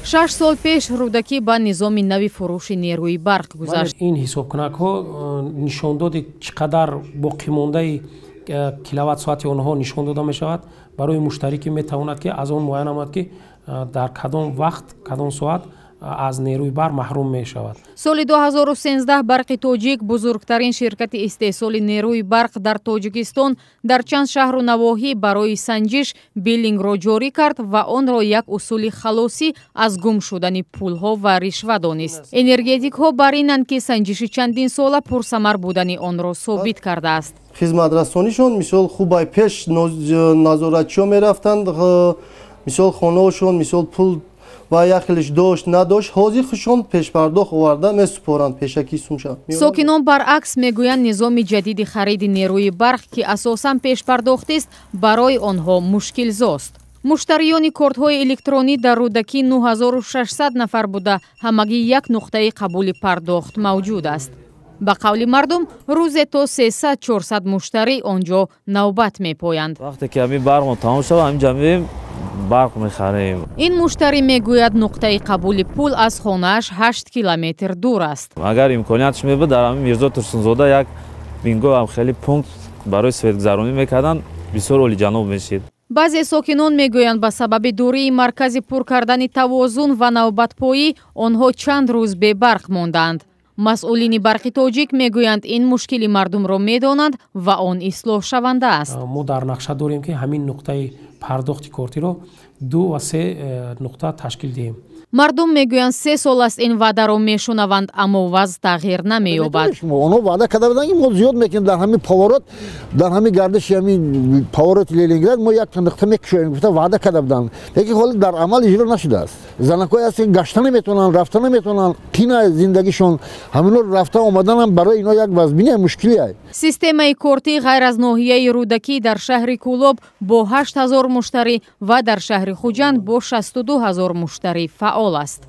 6 сол пеш рудакӣ ба низоми нави фурӯши нерӯи барқ гузашт. ин ҳисобкунакҳо нишондоди чӣ қадар боқимондаи киловатт-соати онҳо нишон дода мешавад барои муштарӣ ки метавонад ки аз он муайян намояд ки дар кадом вақт кадом соат аз нерӯи барқ маҳрум мешавад. соли 2013 барқи тоҷик бузургтарин ширкати истеҳсоли нерӯи барқ дар тоҷикистон дар чанд шаҳру навоҳӣ барои санҷиш биллингро ҷорӣ кард ва онро як усули халосӣ аз гум шудани пулҳо ва ришва донист. Энергетикҳо бар инанд ки санҷиши чандин сола пурсамар будани онро собит кардааст. хизматрасонишон мисол хубай пеш назоратчиҳо мерафтанд, мисол хонаҳошон мисол пул ва яхелиш дошт надошт ҳозир хушон пешпардохт оварда месупоранд пешакӣ сумша. Сокинон баръакс мегӯянд низоми ҷадиди хариди нерӯи барқ ки асосан пешпардохтист барои онҳо мушкилзост. муштариёни кортҳои электронӣ дар рудакӣ 9600 нафар буда ҳамагӣ як нуқтаи қабули пардохт мавҷуд аст. ба қавли мардум рӯзе то 300-400 муштарӣ онҷо навбат мепоянд. вақте ки ҳамин барқмо тамом шава ҳаминҷа меем барқ мехарем. ин муштарӣ мегӯяд нуқтаи қабули пул аз хонааш 8 километр дур аст. агар имкониятш мебуд дар ҳамин мирзо турсунзода як бингоҳам хеле пункт барои светгузаронӣ мекарданд бисёр олиҷаноб мешид. баъзе сокинон мегӯянд ба сабаби дурии маркази пур кардани тавозун ва навбатпоӣ онҳо чанд рӯз бебарқ мондаанд. масъулини барқи тоҷик мегӯянд ин мушкили мардумро медонанд ва он ислоҳ шаванда аст. мо дар нақша дорем ки ҳамин нуқтаи пардохти кортиро 2 ва 3 нуқта ташкил диҳем. мардум мегӯянд 3 сол аст ин ваъдаро мешунаванд, аммо вазъ тағйир намеёбад. онҳо ваъда карда буданд ки мо зиёд мекунем дар ҳамин поворот, дар ҳамин гардиши ҳамин повороти Ленинград мо як нуқта мекушоем гуфта ваъда карда буданд, лекин ҳоли дар амал иҷро нашудааст. занакҳое ҳастанд гашта наметавонанд, рафта наметавонанд, қина зиндагишон ҳамино рафта омаданам барои ино як вазбини мушкилӣ ай. системаи кортӣ ғайр аз ноҳияи рудакӣ дар шаҳри Кӯлоб бо 8000 муштарӣ ва дар шаҳри Хуҷанд бо 62000 муштарӣ фаъол аст.